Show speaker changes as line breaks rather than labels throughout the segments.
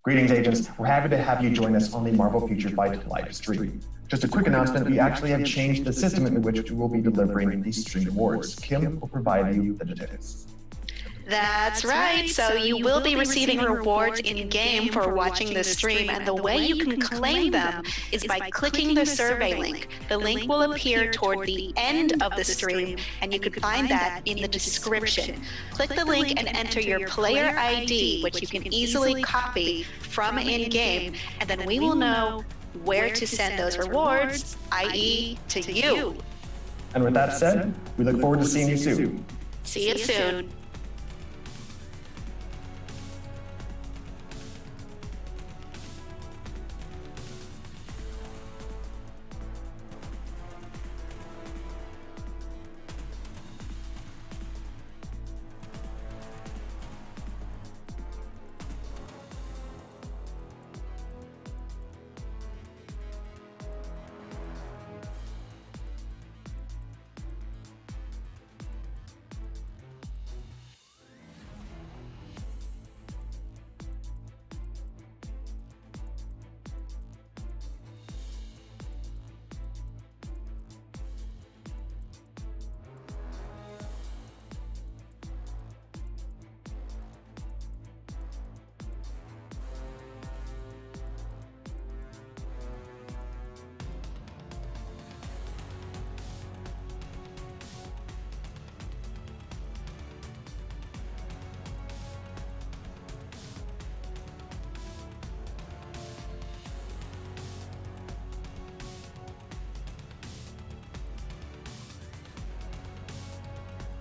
Greetings, agents. We're happy to have you join us on the Marvel Future Fight live stream. Just a quick announcement, we actually have changed the system in which we will be delivering these stream rewards. Kim will provide you the details.
That's right. So you will be receiving rewards in-game for watching the stream, and the way you can claim them is by clicking the survey link. The link will appear toward the end of the stream, and you can find that in the description. Click the link and enter your player ID, which you can easily copy from in-game, and then we will know where to send those rewards, i.e. to you.
And with that said, we look forward to seeing you soon.
See you soon.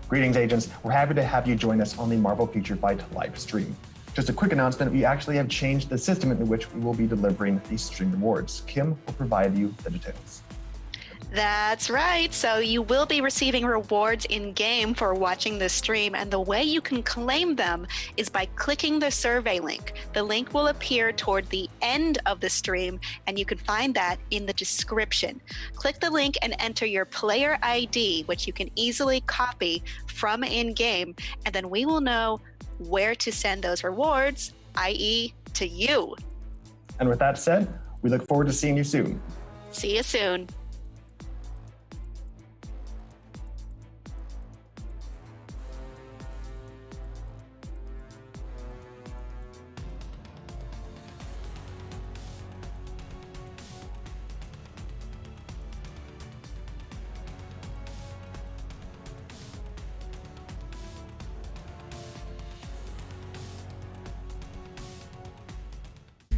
Greetings, agents. We're happy to have you join us on the Marvel Future Fight live stream. Just a quick announcement, we actually have changed the system in which we will be delivering these stream rewards. Kim will provide you the details.
That's right. So you will be receiving rewards in-game for watching the stream, and the way you can claim them is by clicking the survey link. The link will appear toward the end of the stream, and you can find that in the description. Click the link and enter your player ID, which you can easily copy from in-game, and then we will know where to send those rewards, i.e. to you.
And with that said, we look forward to seeing you soon.
See you soon.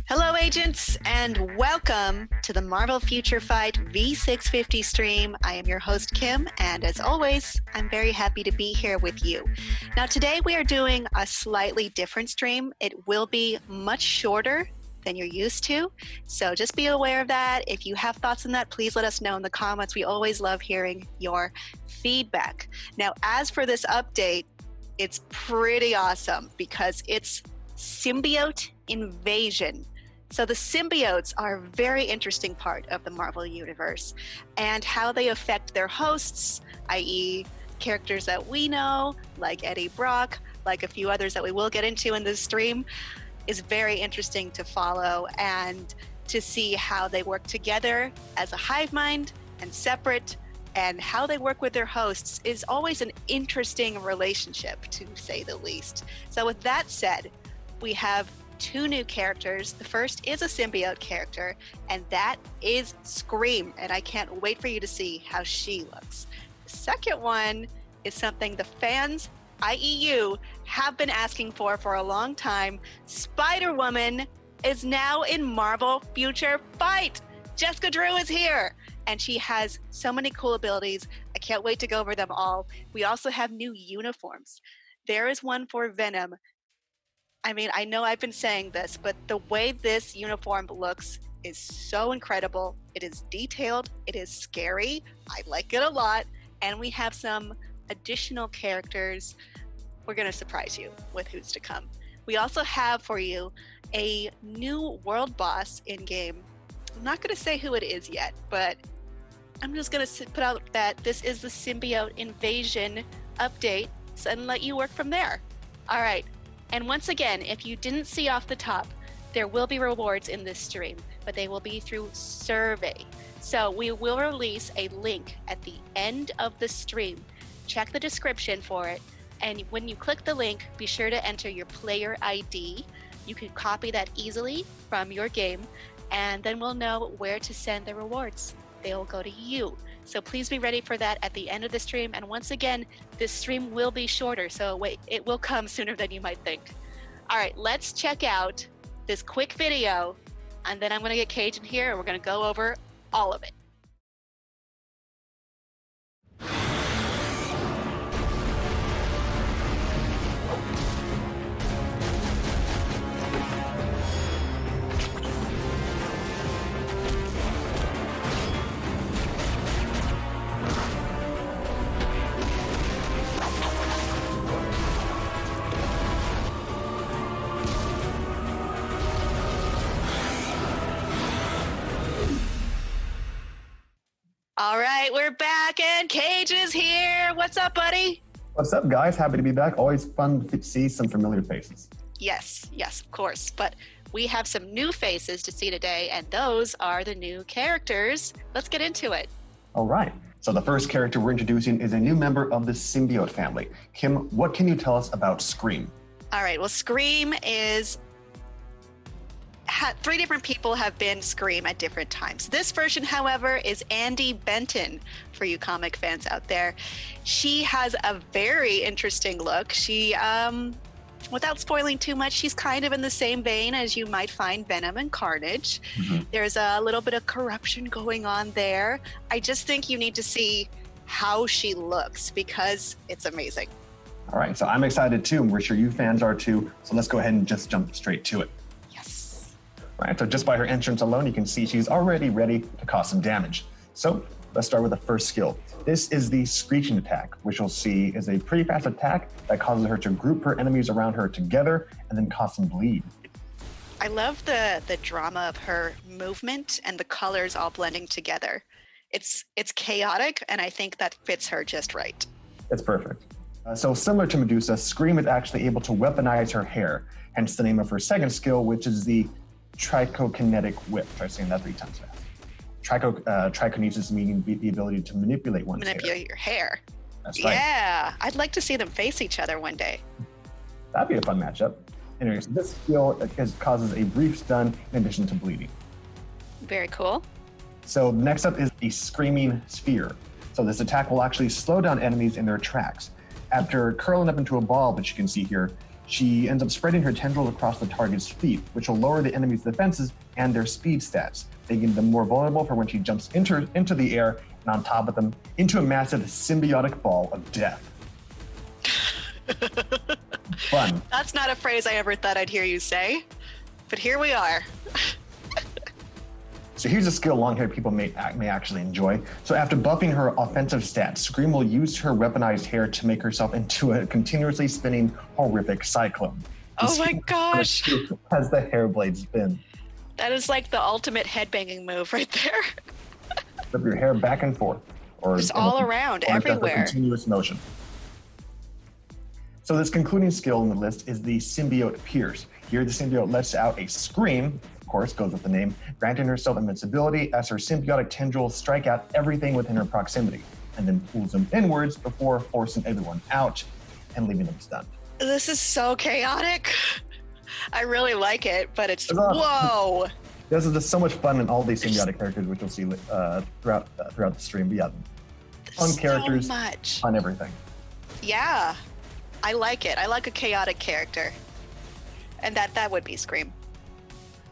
Hello, agents, and welcome to the Marvel Future Fight V650 stream. I am your host, Kim, and as always, I'm very happy to be here with you. Now, today we are doing a slightly different stream. It will be much shorter than you're used to, so just be aware of that. If you have thoughts on that, please let us know in the comments. We always love hearing your feedback. Now, as for this update, it's pretty awesome because it's Symbiote Invasion. So the symbiotes are a very interesting part of the Marvel Universe, and how they affect their hosts, i.e. characters that we know, like Eddie Brock, like a few others that we will get into in this stream, is very interesting to follow and to see how they work together as a hive mind and separate, and how they work with their hosts is always an interesting relationship, to say the least. So with that said, we have two new characters. The first is a symbiote character, and that is Scream, and I can't wait for you to see how she looks. The second one is something the fans, i.e. you, have been asking for a long time. Spider-Woman is now in Marvel Future Fight. Jessica Drew is here, and she has so many cool abilities. I can't wait to go over them all. We also have new uniforms. There is one for Venom. I mean, I know I've been saying this, but the way this uniform looks is so incredible. It is detailed, it is scary, I like it a lot, and we have some additional characters. We're gonna surprise you with who's to come. We also have for you a new world boss in-game. I'm not gonna say who it is yet, but I'm just gonna put out that this is the Symbiote Invasion update and let you work from there. All right. And once again, if you didn't see off the top, there will be rewards in this stream, but they will be through survey. So we will release a link at the end of the stream. Check the description for it. And when you click the link, be sure to enter your player ID. You can copy that easily from your game, and then we'll know where to send the rewards. They will go to you. So please be ready for that at the end of the stream. And once again, this stream will be shorter, so wait, it will come sooner than you might think. All right, let's check out this quick video, and then I'm gonna get Cage in here and we're gonna go over all of it. All right, we're back and Cage is here. What's up, buddy?
What's up, guys? Happy to be back. Always fun to see some familiar faces.
Yes, of course. But we have some new faces to see today, and those are the new characters. Let's get into it.
All right. So the first character we're introducing is a new member of the Symbiote family. Kim, what can you tell us about Scream?
All right, well, Scream is... Three different people have been Scream at different times. This version, however, is Andy Benton, for you comic fans out there. She has a very interesting look. She, without spoiling too much, she's kind of in the same vein as you might find Venom and Carnage. Mm-hmm. There's a little bit of corruption going on there. I just think you need to see how she looks because it's amazing.
All right, so I'm excited too, and we're sure you fans are too. So let's go ahead and just jump straight to it. All right, so just by her entrance alone, you can see she's already ready to cause some damage. So let's start with the first skill. This is the Screeching Attack, which you'll see is a pretty fast attack that causes her to group her enemies around her together and then cause some bleed.
I love the drama of her movement and the colors all blending together. It's chaotic, and I think that fits her just right.
It's perfect. So similar to Medusa, Scream is actually able to weaponize her hair, hence the name of her second skill, which is the Trichokinetic Whip. Try saying that 3 times fast. Trichokinesis meaning the ability to manipulate one's hair.
Manipulate your hair.
That's right.
Yeah, I'd like to see them face each other one day.
That'd be a fun matchup. Anyways, this skill causes a brief stun in addition to bleeding.
Very cool.
So next up is the Screaming Sphere. So this attack will actually slow down enemies in their tracks. After curling up into a ball, which you can see here, she ends up spreading her tendrils across the target's feet, which will lower the enemy's defenses and their speed stats, making them more vulnerable for when she jumps into the air and on top of them into a massive symbiotic ball of death. Fun.
That's not a phrase I ever thought I'd hear you say, but here we are.
So here's a skill long-haired people may actually enjoy. So after buffing her offensive stats, Scream will use her weaponized hair to make herself into a continuously spinning horrific cyclone.
Oh my gosh!
As the hair blades spin.
That is like the ultimate headbanging move right there.
Flip your hair back and forth. Or
just all around, everywhere.
Continuous motion. So this concluding skill in the list is the Symbiote Pierce. Here the symbiote lets out a scream, of course, goes with the name, granting herself invincibility as her symbiotic tendrils strike out everything within her proximity, and then pulls them inwards before forcing everyone out and leaving them stunned.
This is so chaotic. I really like it, but it's
awesome.
Whoa!
This is just so much fun in all these symbiotic characters, which you'll see throughout the stream. But yeah, fun characters,
much.
Fun everything.
Yeah, I like it. I like a chaotic character, and that would be Scream.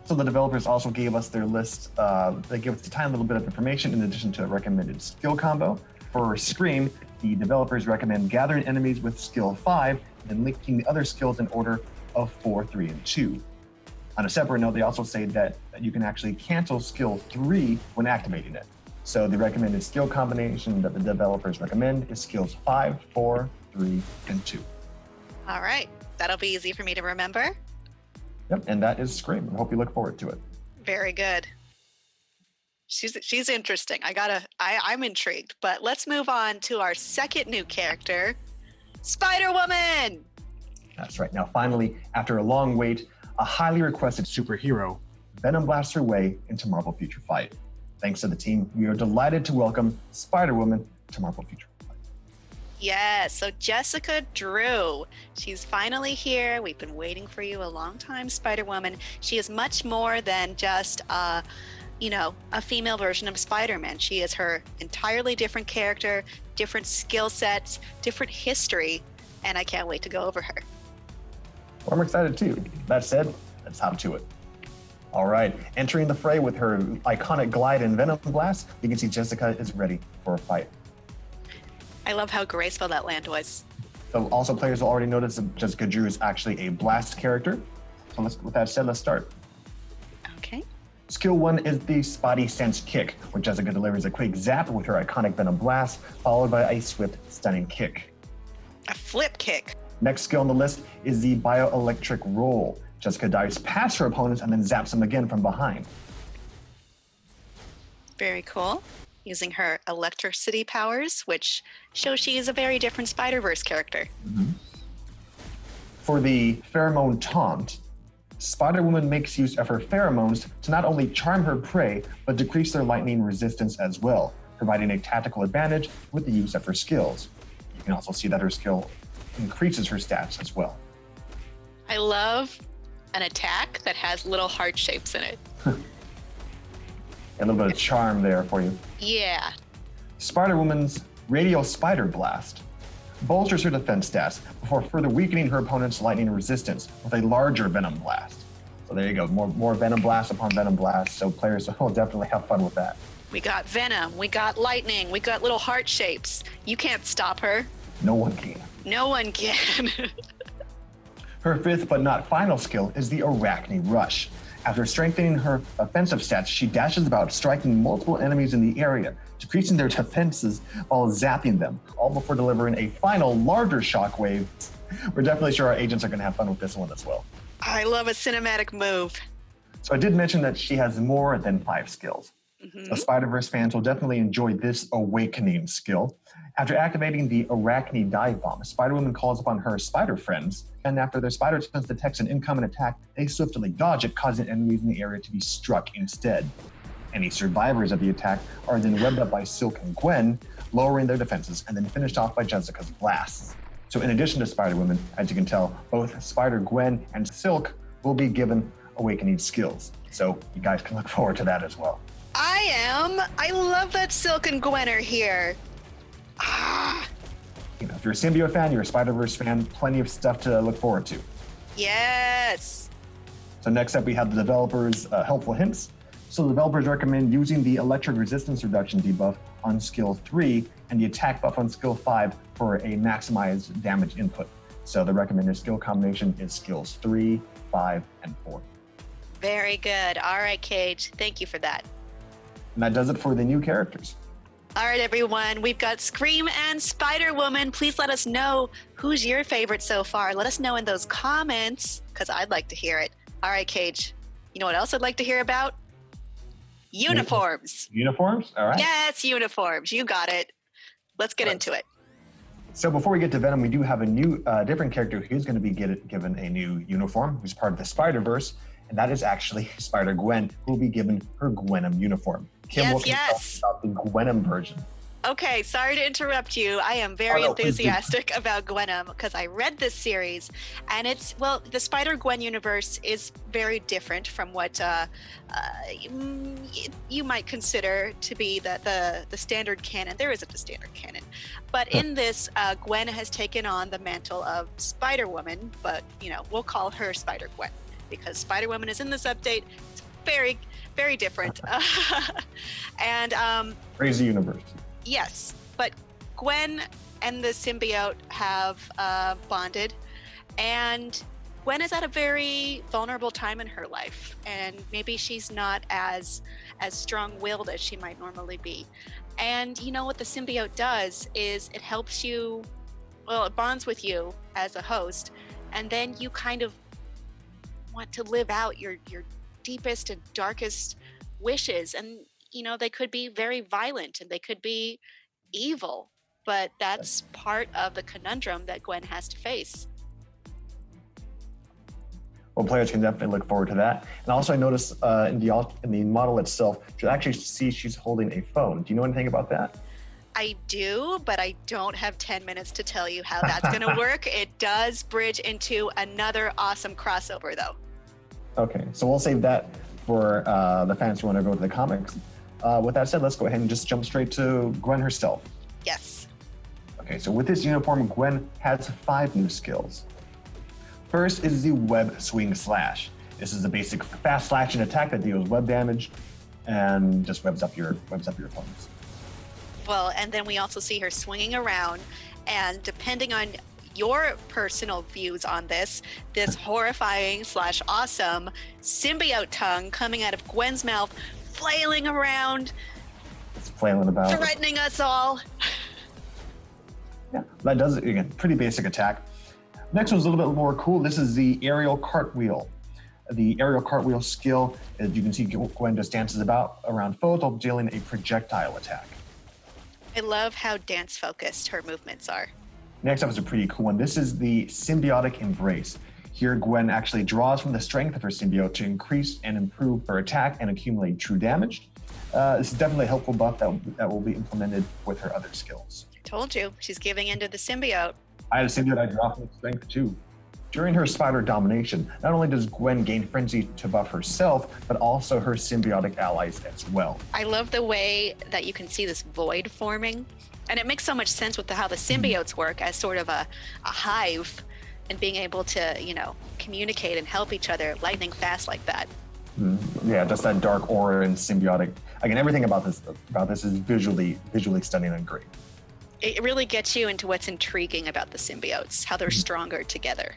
So the developers also gave us their list. They gave us a tiny little bit of information in addition to a recommended skill combo. For Scream, the developers recommend gathering enemies with skill 5 and then linking the other skills in order of 4, 3, and 2. On a separate note, they also say that you can actually cancel skill 3 when activating it. So the recommended skill combination that the developers recommend is skills 5, 4, 3, and 2.
All right, that'll be easy for me to remember.
Yep, and that is Scream. I hope you look forward to it.
Very good. She's interesting. I'm intrigued. But let's move on to our second new character, Spider-Woman.
That's right. Now, finally, after a long wait, a highly requested superhero, Venom blasts her way into Marvel Future Fight. Thanks to the team, we are delighted to welcome Spider-Woman to Marvel Future Fight.
Yes, so Jessica Drew, she's finally here. We've been waiting for you a long time, Spider-Woman. She is much more than just a female version of Spider-Man. She is her entirely different character, different skill sets, different history, and I can't wait to go over her.
Well, I'm excited too. That said, let's hop to it. All right, entering the fray with her iconic glide and Venom blast, you can see Jessica is ready for a fight.
I love how graceful that land was.
So also players will already notice that Jessica Drew is actually a blast character. So with that said, let's start.
Okay.
Skill 1 is the Spotty Sense Kick, where Jessica delivers a quick zap with her iconic Venom blast, followed by a swift stunning kick.
A flip kick.
Next skill on the list is the Bioelectric Roll. Jessica dives past her opponents and then zaps them again from behind.
Very cool. Using her electricity powers, which shows she is a very different Spider-Verse character.
Mm-hmm. For the Pheromone Taunt, Spider-Woman makes use of her pheromones to not only charm her prey, but decrease their lightning resistance as well, providing a tactical advantage with the use of her skills. You can also see that her skill increases her stats as well.
I love an attack that has little heart shapes in it.
A little bit of charm there for you.
Yeah.
Spider-Woman's Radial Spider Blast bolsters her defense stats before further weakening her opponent's lightning resistance with a larger Venom Blast. So there you go, more Venom Blast upon Venom Blast, so players will definitely have fun with that.
We got Venom, we got lightning, we got little heart shapes. You can't stop her.
No one can.
No one can.
Her fifth but not final skill is the Arachne Rush. After strengthening her offensive stats, she dashes about, striking multiple enemies in the area, decreasing their defenses while zapping them, all before delivering a final larger shockwave. We're definitely sure our agents are going to have fun with this one as well.
I love a cinematic move.
So I did mention that she has more than 5 skills.
Mm-hmm.
So Spider-Verse fans will definitely enjoy this awakening skill. After activating the Arachne Dive Bomb, Spider-Woman calls upon her spider friends, and after their spider sense detects an incoming attack, they swiftly dodge it, causing enemies in the area to be struck instead. Any survivors of the attack are then webbed up by Silk and Gwen, lowering their defenses, and then finished off by Jessica's blasts. So in addition to Spider-Woman, as you can tell, both Spider-Gwen and Silk will be given awakening skills. So you guys can look forward to that as well.
I am. I love that Silk and Gwen are here.
If you're a Symbiote fan, you're a Spider-Verse fan, plenty of stuff to look forward to.
Yes.
So next up, we have the developers' helpful hints. So the developers recommend using the electric resistance reduction debuff on skill 3 and the attack buff on skill 5 for a maximized damage input. So the recommended skill combination is skills 3, 5, and 4.
Very good. All right, Cage. Thank you for that.
And that does it for the new characters.
All right, everyone. We've got Scream and Spider-Woman. Please let us know who's your favorite so far. Let us know in those comments, because I'd like to hear it. All right, Cage. You know what else I'd like to hear about? Uniforms.
Uniforms? All right.
Yes, uniforms. You got it. Let's get into it.
So before we get to Venom, we do have a new, different character who's going to be given a new uniform, who's part of the Spider-Verse, and that is actually Spider-Gwen, who will be given her Gwenom uniform. Kim will talk about the Gwenom version.
Okay, sorry to interrupt you. I am very enthusiastic about Gwenom because I read this series, and the Spider-Gwen universe is very different from what you might consider to be the standard canon. There isn't a standard canon, but in this, Gwen has taken on the mantle of Spider-Woman, but we'll call her Spider-Gwen because Spider-Woman is in this update. It's very, very different, and
crazy universe.
Yes, but Gwen and the symbiote have bonded, and Gwen is at a very vulnerable time in her life, and maybe she's not as strong-willed as she might normally be. And what the symbiote does is it helps you, it bonds with you as a host, and then you kind of want to live out your deepest and darkest wishes, and they could be very violent and they could be evil, but that's part of the conundrum that Gwen has to face.
Well, players can definitely look forward to that. And also, I noticed in the model itself, you actually see she's holding a phone. Do you know anything about that?
I do, but I don't have 10 minutes to tell you how that's going to work. It does bridge into another awesome crossover, though.
Okay, so we'll save that for the fans who want to go to the comics. With that said, let's go ahead and just jump straight to Gwen herself.
Yes.
Okay, so with this uniform, Gwen has 5 new skills. First is the Web Swing Slash. This is a basic fast slashing attack that deals web damage and just webs up your opponents.
Well, and then we also see her swinging around, and depending on your personal views on this horrifying / awesome symbiote tongue coming out of Gwen's mouth, flailing around,
it's flailing about,
threatening us all.
Yeah, that does it again. Pretty basic attack. Next one's a little bit more cool. This is the aerial cartwheel. The aerial cartwheel skill, as you can see, Gwen just dances about around foes while dealing a projectile attack.
I love how dance-focused her movements are.
Next up is a pretty cool one. This is the Symbiotic Embrace. Here, Gwen actually draws from the strength of her symbiote to increase and improve her attack and accumulate true damage. This is definitely a helpful buff that will be implemented with her other skills.
I told you, she's giving into the symbiote.
I had a symbiote I draw from strength too. During her spider domination, not only does Gwen gain frenzy to buff herself, but also her symbiotic allies as well.
I love the way that you can see this void forming, and it makes so much sense with how the symbiotes work as sort of a hive, and being able to, communicate and help each other lightning fast like that.
Yeah, just that dark aura and symbiotic. Again, everything about this is visually stunning and great.
It really gets you into what's intriguing about the symbiotes, how they're stronger together.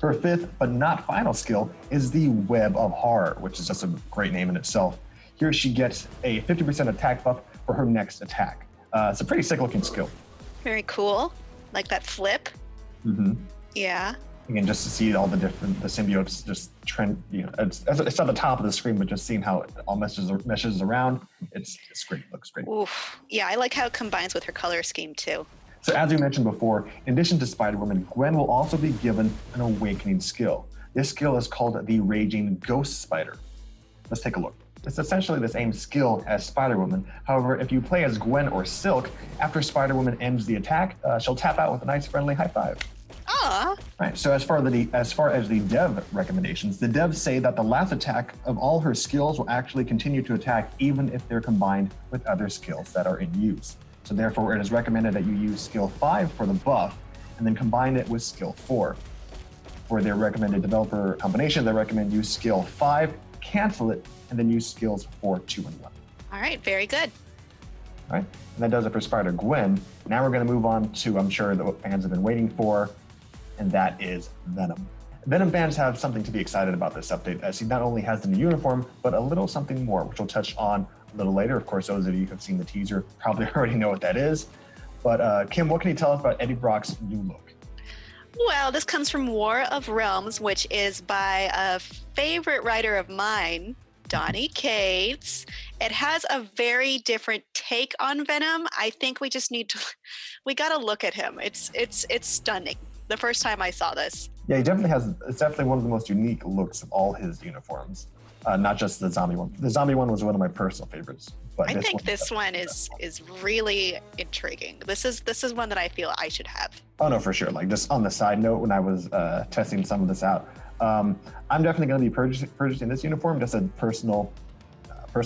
Her 5th, but not final skill is the Web of Horror, which is just a great name in itself. Here she gets a 50% attack buff for her next attack. It's a pretty sick looking skill.
Very cool. Like that flip.
Mm-hmm.
Yeah.
Again, just to see all the symbiotes just trend, it's at the top of the screen, but just seeing how it all meshes around, it's great. It looks great.
Oof. Yeah, I like how it combines with her color scheme too.
So as we mentioned before, in addition to Spider-Woman, Gwen will also be given an awakening skill. This skill is called the Raging Ghost Spider. Let's take a look. It's essentially the same skill as Spider-Woman. However, if you play as Gwen or Silk, after Spider-Woman ends the attack, she'll tap out with a nice friendly high five.
Ah.
Right. So as far as the dev recommendations, the devs say that the last attack of all her skills will actually continue to attack even if they're combined with other skills that are in use. So therefore, it is recommended that you use skill 5 for the buff and then combine it with skill 4. For their recommended developer combination, they recommend use skill 5, cancel it, and then use skills 4, 2, and 1.
All right, very good.
All right, and that does it for Spider-Gwen. Now we're going to move on to, I'm sure, what fans have been waiting for, and that is Venom. Venom fans have something to be excited about this update, as he not only has the new uniform, but a little something more, which we'll touch on a little later. Of course, those of you who have seen the teaser probably already know what that is. But Kim, what can you tell us about Eddie Brock's new look?
Well, this comes from War of Realms, which is by a favorite writer of mine, Donny Cates. It has a very different take on Venom. I think we got to look at him. It's stunning. The first time I saw this.
Yeah, it's definitely one of the most unique looks of all his uniforms. Not just the zombie one. The zombie one was one of my personal favorites. But
I think this one is really intriguing. This is one that I feel I should have.
Oh no, for sure. Like, just on the side note, when I was testing some of this out, I'm definitely going to be purchasing this uniform. Just a personal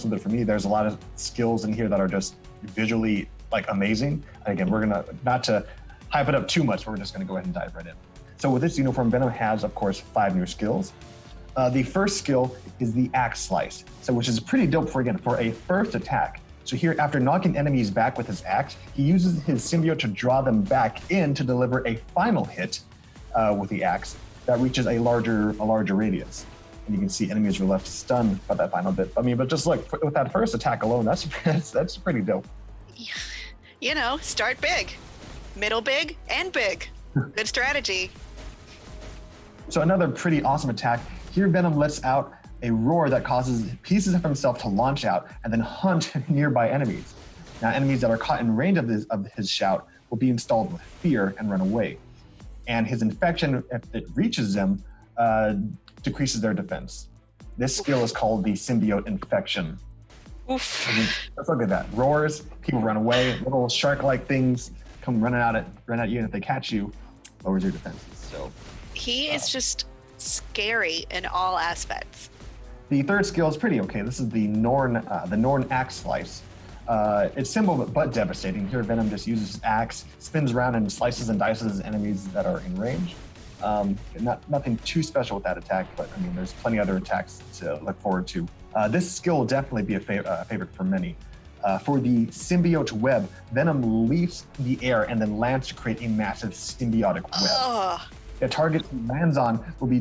bit for me. There's a lot of skills in here that are just visually amazing. And again, we're gonna not to hype it up too much, but we're just going to go ahead and dive right in. So with this uniform, Venom has, of course, 5 new skills. The first skill is the Axe Slice, which is pretty dope for a first attack. So here, after knocking enemies back with his axe, he uses his symbiote to draw them back in to deliver a final hit with the axe that reaches a larger radius. And you can see enemies are left stunned by that final bit. But just look, with that first attack alone, that's pretty dope.
Start big. Middle big and big. Good strategy.
So another pretty awesome attack. Here Venom lets out a roar that causes pieces of himself to launch out and then hunt nearby enemies. Now enemies that are caught in range of his shout will be installed with fear and run away. And his infection, if it reaches them, decreases their defense. This skill is called the Symbiote Infection.
Oof.
I mean, let's look at that. Roars, people run away, little shark-like things come running at you, and if they catch you, lowers your defenses. So
he is just scary in all aspects.
The third skill is pretty okay. This is the Norn Axe Slice. It's simple but devastating. Here, Venom just uses his axe, spins around, and slices and dices enemies that are in range. Nothing too special with that attack, but I mean, there's plenty other attacks to look forward to. This skill will definitely be a favorite for many. For the Symbiote Web, Venom leaps in the air and then lands to create a massive symbiotic web. The target he lands on will be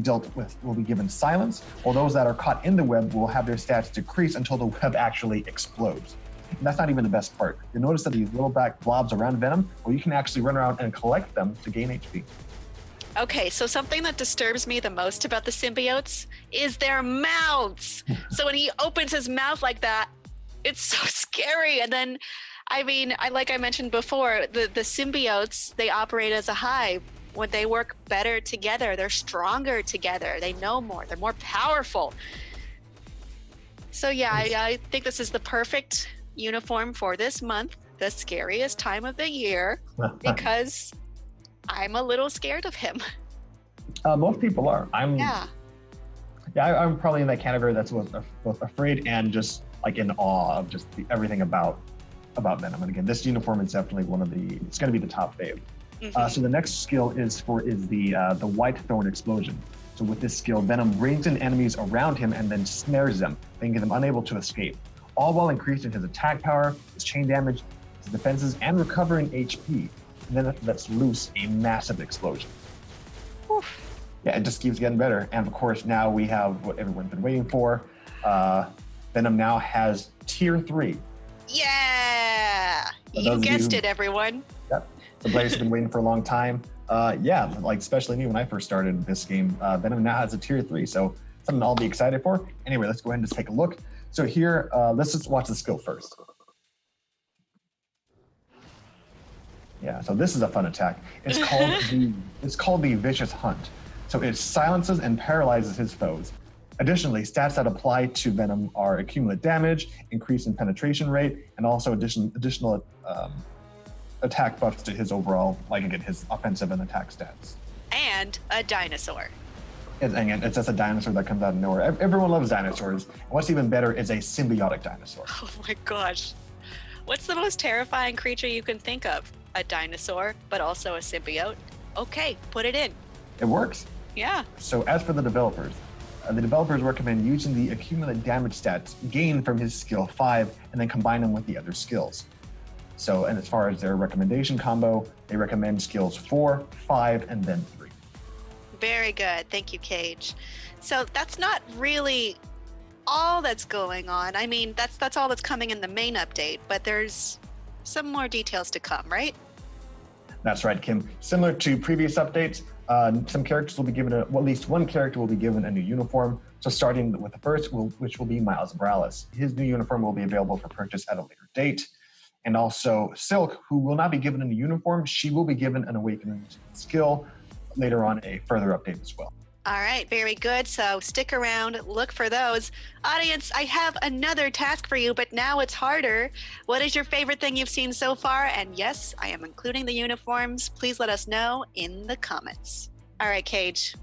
given silence, while those that are caught in the web will have their stats decrease until the web actually explodes. And that's not even the best part. You'll notice that these little black blobs around Venom, well, you can actually run around and collect them to gain HP.
Okay, so something that disturbs me the most about the symbiotes is their mouths. So when he opens his mouth like that, it's so scary. And then, I mean, like I mentioned before, the symbiotes, they operate as a hive. When they work better together, they're stronger together. They know more. They're more powerful. So yeah, I think this is the perfect uniform for this month, the scariest time of the year, because I'm a little scared of him.
Most people are. I'm probably in that category that's both afraid and just like in awe of just everything about Venom. And again, this uniform is definitely it's going to be the top fave. So the next skill is the White Thorn Explosion. So with this skill, Venom rings in enemies around him and then snares them, making them unable to escape, all while increasing his attack power, his chain damage, his defenses, and recovering HP. And then it lets loose a massive explosion.
Oof.
Yeah, it just keeps getting better. And of course, now we have what everyone's been waiting for. Venom now has Tier 3.
Yeah! You guessed it, everyone.
Yep. The players have been waiting for a long time. Like especially me when I first started this game, Venom now has a Tier 3, so something I'll be excited for. Anyway, let's go ahead and just take a look. So here, let's just watch the skill first. Yeah, so this is a fun attack. It's called the Vicious Hunt. So it silences and paralyzes his foes. Additionally, stats that apply to Venom are accumulate damage, increase in penetration rate, and also additional attack buffs to his overall, like again, his offensive and attack stats.
And a dinosaur.
And again, it's just a dinosaur that comes out of nowhere. Everyone loves dinosaurs. And what's even better is a symbiotic dinosaur.
Oh my gosh. What's the most terrifying creature you can think of? A dinosaur, but also a symbiote? Okay, put it in.
It works.
Yeah.
So as for the developers recommend using the accumulate damage stats gained from his skill 5 and then combine them with the other skills. So, and as far as their recommendation combo, they recommend skills 4, 5, and then 3.
Very good. Thank you, Cage. So that's not really all that's going on. I mean, that's all that's coming in the main update, but there's some more details to come, right?
That's right, Kim. Similar to previous updates, some characters will be given at least one character will be given a new uniform. So starting with the first, which will be Miles Morales. His new uniform will be available for purchase at a later date. And also Silk, who will not be given a new uniform. She will be given an awakening skill later on, a further update as well.
All right, very good. So stick around, look for those. Audience, I have another task for you, but now it's harder. What is your favorite thing you've seen so far? And yes, I am including the uniforms. Please let us know in the comments. All right, Cage,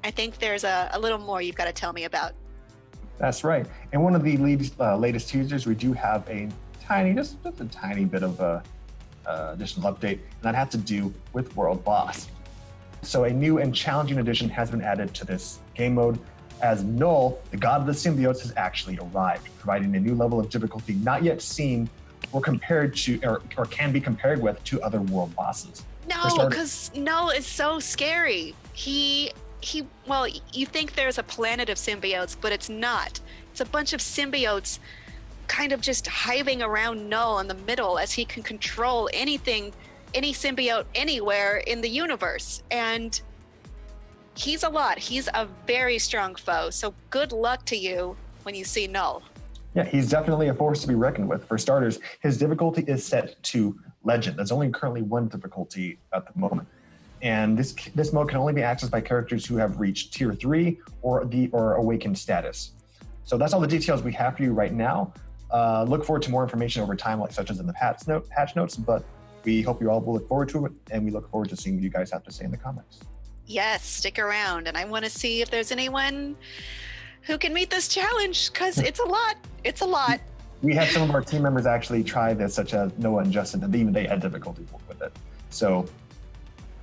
I think there's a little more you've got to tell me about.
That's right. In one of the latest teasers, we do have just a tiny bit of additional update, and that has to do with World Boss. So a new and challenging addition has been added to this game mode, as Null, the god of the symbiotes, has actually arrived, providing a new level of difficulty not yet seen or compared to, or can be compared with, to other world bosses.
No, because Null is so scary. Well, you think there's a planet of symbiotes, but it's not. It's a bunch of symbiotes kind of just hiving around Null in the middle, as he can control anything, any symbiote anywhere in the universe. And he's a lot. He's a very strong foe. So good luck to you when you see Null.
Yeah, he's definitely a force to be reckoned with. For starters, his difficulty is set to Legend. There's only currently one difficulty at the moment. And this mode can only be accessed by characters who have reached Tier 3 or Awakened status. So that's all the details we have for you right now. Look forward to more information over time, such as in the patch notes, but we hope you all will look forward to it, and we look forward to seeing what you guys have to say in the comments.
Yes, stick around, and I want to see if there's anyone who can meet this challenge, because it's a lot. It's a lot.
We had some of our team members actually try this, such as Noah and Justin, and even they had difficulty with it. So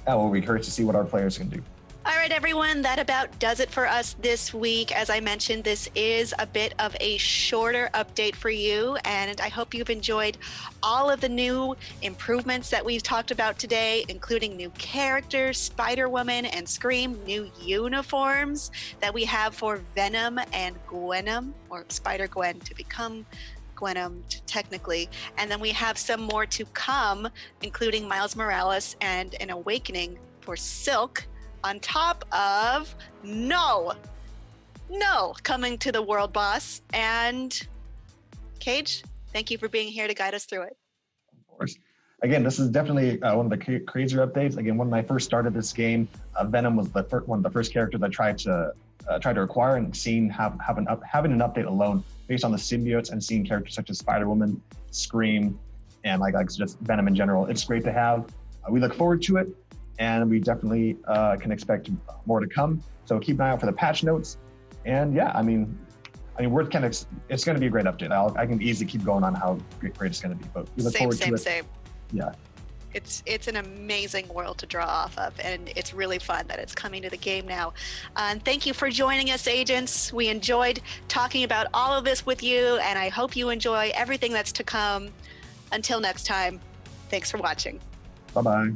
that will be encouraged to see what our players can do.
All right, everyone, that about does it for us this week. As I mentioned, this is a bit of a shorter update for you, and I hope you've enjoyed all of the new improvements that we've talked about today, including new characters, Spider-Woman and Scream, new uniforms that we have for Venom and Gwenom, or Spider-Gwen to become Gwenom technically, and then we have some more to come, including Miles Morales and an awakening for Silk, on top of No coming to the World Boss. And Cage, thank you for being here to guide us through it.
Of course. Again, this is definitely one of the crazier updates. Again, when I first started this game, Venom was one of the first characters I tried to acquire, and having an update alone based on the symbiotes and seeing characters such as Spider-Woman, Scream, and like just Venom in general. It's great to have. We look forward to it, and we definitely can expect more to come. So keep an eye out for the patch notes. And yeah, I mean, it's going to be a great update. I can easily keep going on how great it's going to be, but we look forward to it.
Same.
Yeah.
It's an amazing world to draw off of, and it's really fun that it's coming to the game now. And thank you for joining us, agents. We enjoyed talking about all of this with you, and I hope you enjoy everything that's to come. Until next time, thanks for watching.
Bye-bye.